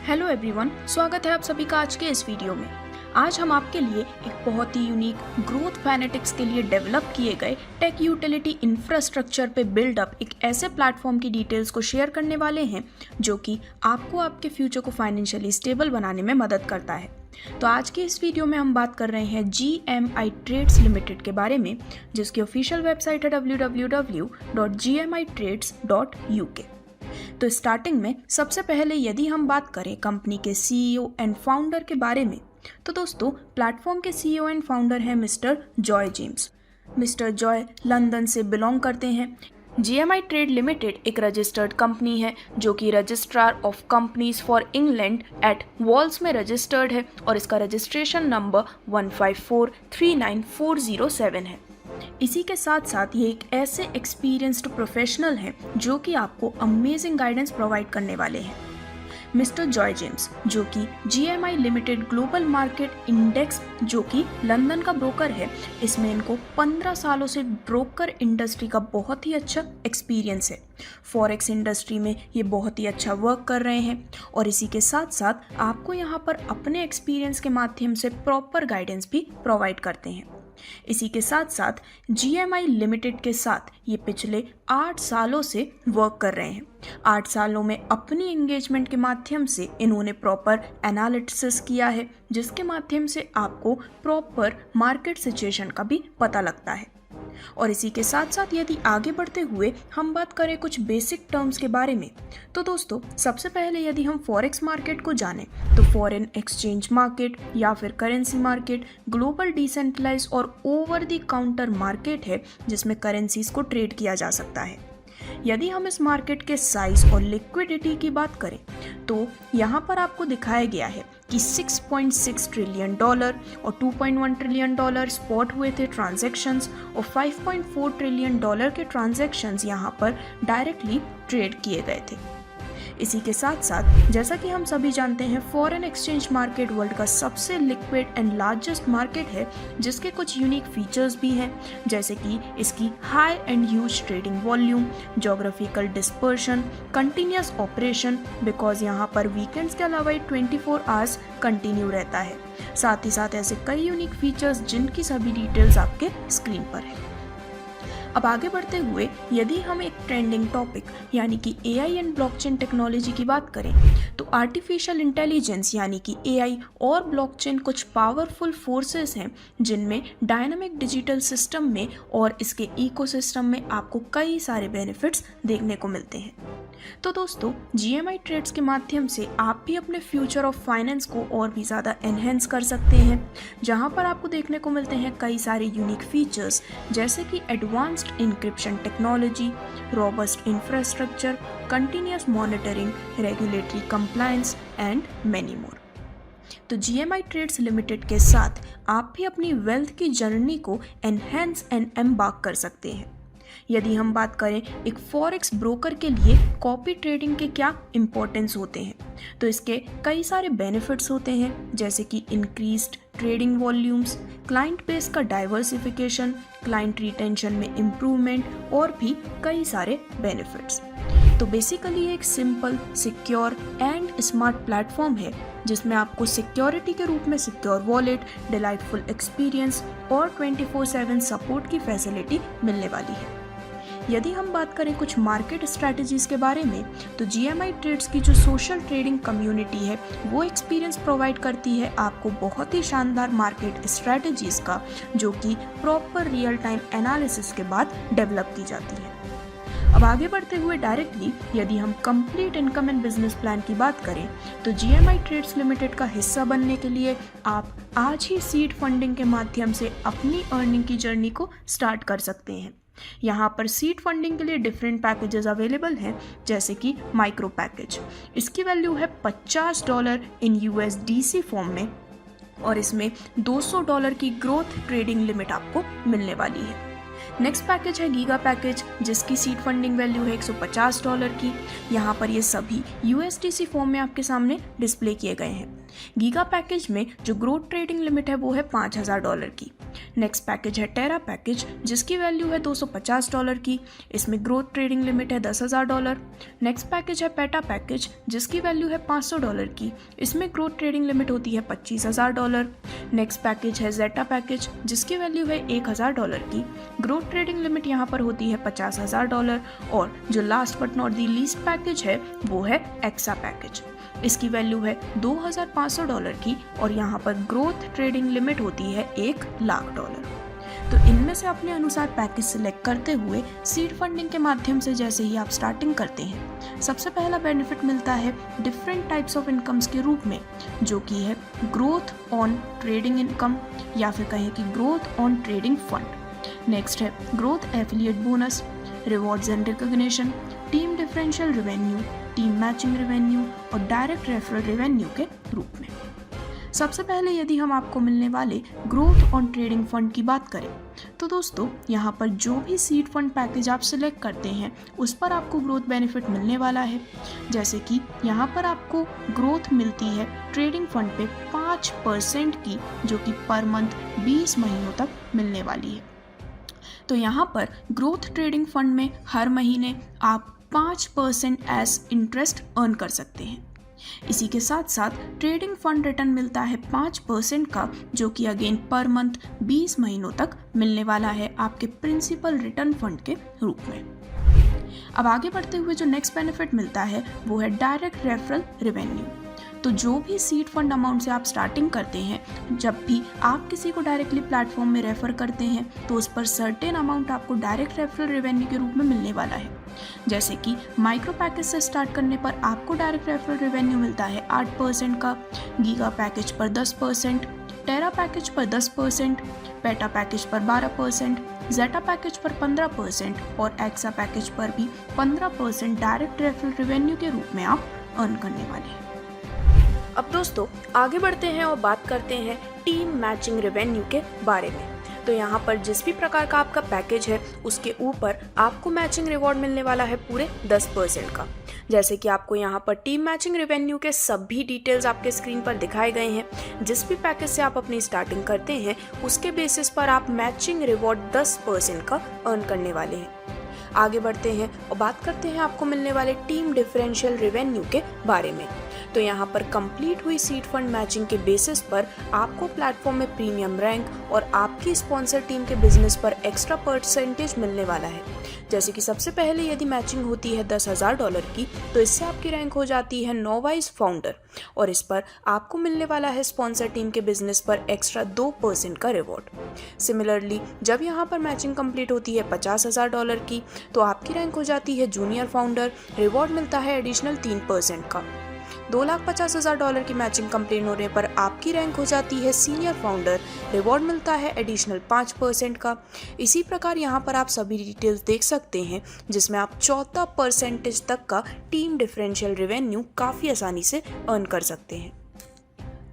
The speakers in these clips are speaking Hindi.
हेलो एवरीवन, स्वागत है आप सभी का आज के इस वीडियो में। आज हम आपके लिए एक बहुत ही यूनिक ग्रोथ फाइनेटिक्स के लिए डेवलप किए गए टेक यूटिलिटी इंफ्रास्ट्रक्चर पे बिल्डअप एक ऐसे प्लेटफॉर्म की डिटेल्स को शेयर करने वाले हैं जो कि आपको आपके फ्यूचर को फाइनेंशियली स्टेबल बनाने में मदद करता है। तो आज के इस वीडियो में हम बात कर रहे हैं GMI ट्रेड्स लिमिटेड के बारे में, जिसकी ऑफिशियल वेबसाइट है www.gmitrades.uk। तो स्टार्टिंग में सबसे पहले यदि हम बात करें कंपनी के CEO एंड फाउंडर के बारे में, तो दोस्तों प्लेटफॉर्म के CEO एंड फाउंडर हैं mister Joy James. Mister Joy London से बिलोंग करते हैं। GMI ट्रेड लिमिटेड एक रजिस्टर्ड कंपनी है जो कि registrar of companies for England eight walls में रजिस्टर्ड है और इसका रजिस्ट्रेशन नंबर 1543947 है। इसी के साथ साथ ये एक ऐसे एक्सपीरियंस्ड प्रोफेशनल हैं जो कि आपको अमेजिंग गाइडेंस प्रोवाइड करने वाले हैं। मिस्टर जॉय जेम्स जो कि GMI limited global market index जो कि लंदन का ब्रोकर है, इसमें इनको 15 सालों से ब्रोकर इंडस्ट्री का बहुत ही अच्छा एक्सपीरियंस है। फॉरेक्स इंडस्ट्री में ये बहुत ही अच्छा वर्क कर रहे हैं और इसी के साथ साथ आपको यहाँ पर अपने एक्सपीरियंस के माध्यम से प्रॉपर गाइडेंस भी प्रोवाइड करते हैं। इसी के साथ साथ GMI लिमिटेड के साथ ये पिछले 8 सालों से वर्क कर रहे हैं। 8 सालों में अपनी एंगेजमेंट के माध्यम से इन्होंने प्रॉपर एनालिसिस किया है, जिसके माध्यम से आपको प्रॉपर मार्केट सिचुएशन का भी पता लगता है। और इसी के साथ साथ यदि आगे बढ़ते हुए हम बात करें कुछ बेसिक टर्म्स के बारे में, तो दोस्तों सबसे पहले यदि हम फॉरेक्स मार्केट को जानें तो फॉरेन एक्सचेंज मार्केट या फिर करेंसी मार्केट ग्लोबल डिसेंट्रलाइज और ओवर द काउंटर मार्केट है जिसमें करेंसीज को ट्रेड किया जा सकता है। यदि हम इस मार्केट के साइज और लिक्विडिटी की बात करें तो यहाँ पर आपको दिखाया गया है कि $6.6 ट्रिलियन और $2.1 ट्रिलियन स्पॉट हुए थे ट्रांजैक्शंस और $5.4 ट्रिलियन के ट्रांजैक्शंस यहाँ पर डायरेक्टली ट्रेड किए गए थे। इसी के साथ साथ जैसा कि हम सभी जानते हैं, फॉरेन एक्सचेंज मार्केट वर्ल्ड का सबसे लिक्विड एंड लार्जेस्ट मार्केट है, जिसके कुछ यूनिक फीचर्स भी हैं, जैसे कि इसकी high and huge trading volume, geographical dispersion, continuous operation because यहाँ पर वीकेंड्स के अलावा 24 आवर्स कंटिन्यू रहता है। साथ ही साथ ऐसे कई यूनिक फीचर्स जिनकी सभी डिटेल्स आपके स्क्रीन पर है। अब आगे बढ़ते हुए यदि हम एक ट्रेंडिंग टॉपिक यानी कि AI एंड ब्लॉकचेन टेक्नोलॉजी की बात करें तो आर्टिफिशियल इंटेलिजेंस यानी कि AI और ब्लॉकचेन कुछ पावरफुल फोर्सेस हैं जिनमें डायनामिक डिजिटल सिस्टम में और इसके इकोसिस्टम में आपको कई सारे बेनिफिट्स देखने को मिलते हैं। तो दोस्तों GMI ट्रेड्स के माध्यम से आप भी अपने फ्यूचर ऑफ फाइनेंस को और भी ज़्यादा एनहेंस कर सकते हैं, जहां पर आपको देखने को मिलते हैं कई सारे यूनिक फीचर्स जैसे कि advanced encryption technology, robust infrastructure, continuous monitoring, regulatory compliance and many more. तो GMI ट्रेड्स लिमिटेड के साथ आप भी अपनी वेल्थ की जर्नी को एनहेंस एंड एम्बार्क कर सकते हैं। यदि हम बात करें एक फॉरेक्स ब्रोकर के लिए कॉपी ट्रेडिंग के क्या इंपॉर्टेंस होते हैं, तो इसके कई सारे बेनिफिट्स होते हैं, जैसे कि increased trading volumes, client base का डाइवर्सिफिकेशन, क्लाइंट रिटेंशन में इम्प्रूवमेंट और भी कई सारे बेनिफिट्स। तो बेसिकली एक simple, secure and smart platform है जिसमें आपको सिक्योरिटी के रूप में सिक्योर वॉलेट, डिलाइटफुल एक्सपीरियंस और 24/7 सपोर्ट की फैसिलिटी मिलने वाली है। यदि हम बात करें कुछ मार्केट स्ट्रैटेजीज के बारे में तो GMI ट्रेड्स की जो सोशल ट्रेडिंग कम्युनिटी है वो एक्सपीरियंस प्रोवाइड करती है आपको बहुत ही शानदार मार्केट स्ट्रैटेजीज का, जो कि प्रॉपर रियल टाइम एनालिसिस के बाद डेवलप की जाती है। अब आगे बढ़ते हुए डायरेक्टली यदि हम complete income and business plan की बात करें तो GMI ट्रेड्स लिमिटेड का हिस्सा बनने के लिए आप आज ही सीड फंडिंग के माध्यम से अपनी अर्निंग की जर्नी को स्टार्ट कर सकते हैं। यहाँ पर सीड फंडिंग के लिए डिफरेंट पैकेजेस अवेलेबल हैं, जैसे कि माइक्रो पैकेज। इसकी वैल्यू है $50 इन USDC फॉर्म में और इसमें $200 की ग्रोथ ट्रेडिंग लिमिट आपको मिलने वाली है। नेक्स्ट पैकेज है गीगा पैकेज, जिसकी सीड फंडिंग वैल्यू है $150 की। यहाँ पर ये सभी USDC फॉर्म में आपके सामने डिस्प्ले किए गए हैं। गीगा पैकेज में जो ग्रोथ ट्रेडिंग लिमिट है वो है $5000 की। नेक्स्ट पैकेज है टेरा पैकेज जिसकी वैल्यू है $250 की, इसमें ग्रोथ ट्रेडिंग लिमिट है $10,000। नेक्स्ट पैकेज है पेटा पैकेज जिसकी वैल्यू है $500 की, इसमें ग्रोथ ट्रेडिंग लिमिट होती है $25,000। नेक्स्ट पैकेज है जेटा पैकेज जिसकी वैल्यू है $1000 की, ग्रोथ ट्रेडिंग लिमिट यहाँ पर होती है $50,000। और जो last but not the least package है वो है एक्सा पैकेज, इसकी वैल्यू है $2500 की और यहाँ पर ग्रोथ ट्रेडिंग लिमिट होती है $1,00,000। तो इनमें से अपने अनुसार पैकेज सिलेक्ट करते हुए सीड फंडिंग के माध्यम से जैसे ही आप स्टार्टिंग करते हैं, सबसे पहला बेनिफिट मिलता है डिफरेंट टाइप्स ऑफ इनकम्स के रूप में, जो कि है ग्रोथ ऑन ट्रेडिंग इनकम या फिर कहें कि growth on trading fund. Next है growth affiliate bonus, rewards and recognition, team differential revenue, team matching revenue और डायरेक्ट रेफरल रेवेन्यू के रूप में। सबसे पहले यदि हम आपको मिलने वाले ग्रोथ ऑन ट्रेडिंग फंड की बात करें तो दोस्तों यहाँ पर जो भी सीड फंड पैकेज आप सिलेक्ट करते हैं उस पर आपको ग्रोथ बेनिफिट मिलने वाला है। जैसे कि यहाँ पर आपको ग्रोथ मिलती है ट्रेडिंग फंड पे 5% की, जो कि पर मंथ 20 महीनों तक मिलने वाली है। तो यहाँ पर ग्रोथ ट्रेडिंग फंड में हर महीने आप 5% एज इंटरेस्ट अर्न कर सकते हैं। इसी के साथ साथ ट्रेडिंग फंड रिटर्न मिलता है 5% का, जो कि अगेन पर मंथ 20 महीनों तक मिलने वाला है आपके प्रिंसिपल रिटर्न फंड के रूप में। अब आगे बढ़ते हुए जो नेक्स्ट बेनिफिट मिलता है वो है डायरेक्ट रेफरल रेवेन्यू। तो जो भी सीड फंड अमाउंट से आप स्टार्टिंग करते हैं, जब भी आप किसी को डायरेक्टली प्लेटफॉर्म में रेफर करते हैं तो उस पर सर्टेन अमाउंट आपको डायरेक्ट रेफरल रेवेन्यू के रूप में मिलने वाला है। जैसे कि माइक्रो पैकेज से स्टार्ट करने पर आपको डायरेक्ट रेफरल रेवेन्यू मिलता है 8% का, गीगा पैकेज पर 10%, टेरा पैकेज पर 10%, पेटा पैकेज पर 12%, जेटा पैकेज पर 15% और एक्सा पैकेज पर भी 15% डायरेक्ट रेफरल रेवेन्यू के रूप में आप अर्न करने वाले हैं। अब दोस्तों आगे बढ़ते हैं और बात करते हैं टीम मैचिंग रेवेन्यू के बारे में। तो यहाँ पर जिस भी प्रकार का आपका पैकेज है उसके ऊपर आपको मैचिंग रिवॉर्ड मिलने वाला है पूरे 10% का। जैसे कि आपको यहाँ पर टीम मैचिंग रेवेन्यू के सभी डिटेल्स आपके स्क्रीन पर दिखाए गए हैं। जिस भी पैकेज से आप अपनी स्टार्टिंग करते हैं उसके बेसिस पर आप मैचिंग रिवॉर्ड 10% का अर्न करने वाले हैं। आगे बढ़ते हैं और बात करते हैं आपको मिलने वाले टीम डिफरेंशियल रेवेन्यू के बारे में। तो यहाँ पर कंप्लीट हुई सीड फंड मैचिंग के बेसिस पर आपको प्लेटफॉर्म में प्रीमियम रैंक और आपकी स्पॉन्सर टीम के बिजनेस पर एक्स्ट्रा परसेंटेज मिलने वाला है। जैसे कि सबसे पहले यदि मैचिंग होती है $10,000 की, तो इससे आपकी रैंक हो जाती है नोवाइस फाउंडर और इस पर आपको मिलने वाला है स्पॉन्सर टीम के बिजनेस पर एक्स्ट्रा 2% का रिवॉर्ड। सिमिलरली जब यहाँ पर मैचिंग कंप्लीट होती है $50,000 की, तो आपकी रैंक हो जाती है जूनियर फाउंडर, रिवॉर्ड मिलता है एडिशनल 3% का। $2,50,000 की मैचिंग कंप्लीट होने पर आपकी रैंक हो जाती है सीनियर फाउंडर, रिवॉर्ड मिलता है एडिशनल 5% का। इसी प्रकार यहाँ पर आप सभी डिटेल्स देख सकते हैं जिसमें आप 14% तक का टीम डिफरेंशियल रेवेन्यू काफ़ी आसानी से अर्न कर सकते हैं।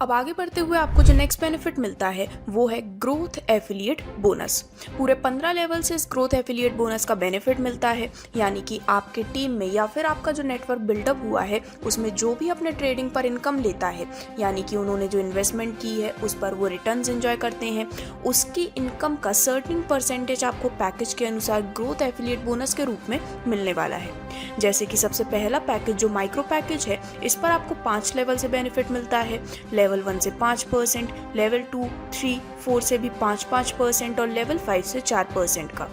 अब आगे बढ़ते हुए आपको जो नेक्स्ट बेनिफिट मिलता है वो है ग्रोथ एफिलिएट बोनस। पूरे 15 लेवल से इस ग्रोथ एफिलिएट बोनस का बेनिफिट मिलता है, यानी कि आपके टीम में या फिर आपका जो नेटवर्क बिल्डअप हुआ है उसमें जो भी अपने ट्रेडिंग पर इनकम लेता है, यानी कि उन्होंने जो इन्वेस्टमेंट की है उस पर वो रिटर्न्स एंजॉय करते हैं, उसकी इनकम का सर्टेन परसेंटेज आपको पैकेज के अनुसार ग्रोथ एफिलिएट बोनस के रूप में मिलने वाला है। जैसे कि सबसे पहला पैकेज जो माइक्रो पैकेज है, इस पर आपको 5 लेवल से बेनिफिट मिलता है। लेवल 1 से 5%, लेवल 2, 3, 4 से भी 5% और लेवल 5 से 4% का।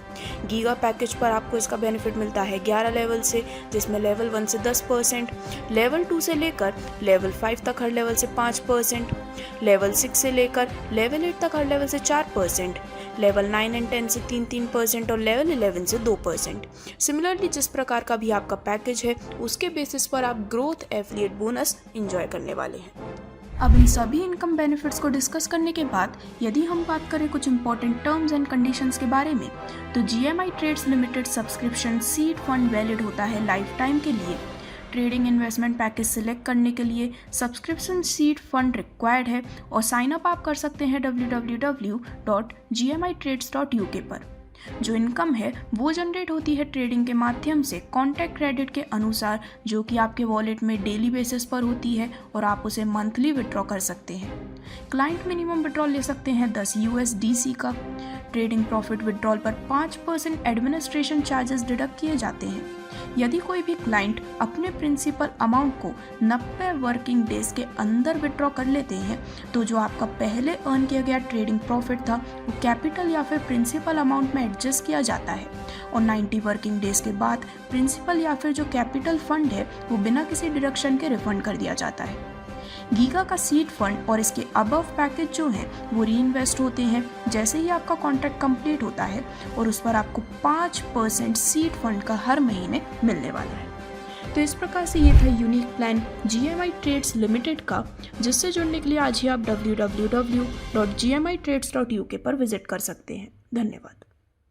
गीगा पैकेज पर आपको इसका बेनिफिट मिलता है 11 लेवल से, जिसमें लेवल 1 से 10%, लेवल 2 से लेकर लेवल 5 तक हर लेवल से 5%, लेवल 6 से लेकर लेवल 8 तक हर लेवल से 4%, लेवल 9 एंड 10 से 3% और लेवल 11 से 2%। सिमिलरली जिस प्रकार का भी आपका पैकेज है उसके बेसिस पर आप ग्रोथ एफिलिएट बोनस एंजॉय करने वाले हैं। अब इन सभी इनकम बेनिफिट्स को डिस्कस करने के बाद यदि हम बात करें कुछ इंपॉर्टेंट टर्म्स एंड कंडीशंस के बारे में, तो GMI trades limited subscription seed fund valid होता है लाइफ टाइम के लिए। ट्रेडिंग इन्वेस्टमेंट पैकेज सिलेक्ट करने के लिए सब्सक्रिप्शन सीड फंड रिक्वायर्ड है और साइन अप आप कर सकते हैं www.gmitrades.uk पर। जो इनकम है वो जनरेट होती है ट्रेडिंग के माध्यम से कॉन्टैक्ट क्रेडिट के अनुसार, जो कि आपके वॉलेट में डेली बेसिस पर होती है और आप उसे मंथली विड्रॉ कर सकते हैं। क्लाइंट मिनिमम विड्रॉल ले सकते हैं 10 USDC का। ट्रेडिंग प्रॉफिट विड्रॉल पर 5% एडमिनिस्ट्रेशन चार्जेस डिडक्ट किए जाते हैं। यदि कोई भी क्लाइंट अपने प्रिंसिपल अमाउंट को 90 वर्किंग डेज के अंदर विड्रॉ कर लेते हैं तो जो आपका पहले अर्न किया गया ट्रेडिंग प्रॉफिट था वो कैपिटल या फिर प्रिंसिपल अमाउंट में एडजस्ट किया जाता है और 90 वर्किंग डेज के बाद प्रिंसिपल या फिर जो कैपिटल फंड है वो बिना किसी डिडक्शन के रिफंड कर दिया जाता है। गीगा का सीड फंड और इसके अबव पैकेज जो हैं वो री इन्वेस्ट होते हैं जैसे ही आपका कॉन्ट्रैक्ट कंप्लीट होता है और उस पर आपको 5% सीड फंड का हर महीने मिलने वाला है। तो इस प्रकार से ये था unique plan GMI trades limited का, जिससे जुड़ने के लिए आज ही आप www.gmitrades.uk पर विजिट कर सकते हैं। धन्यवाद।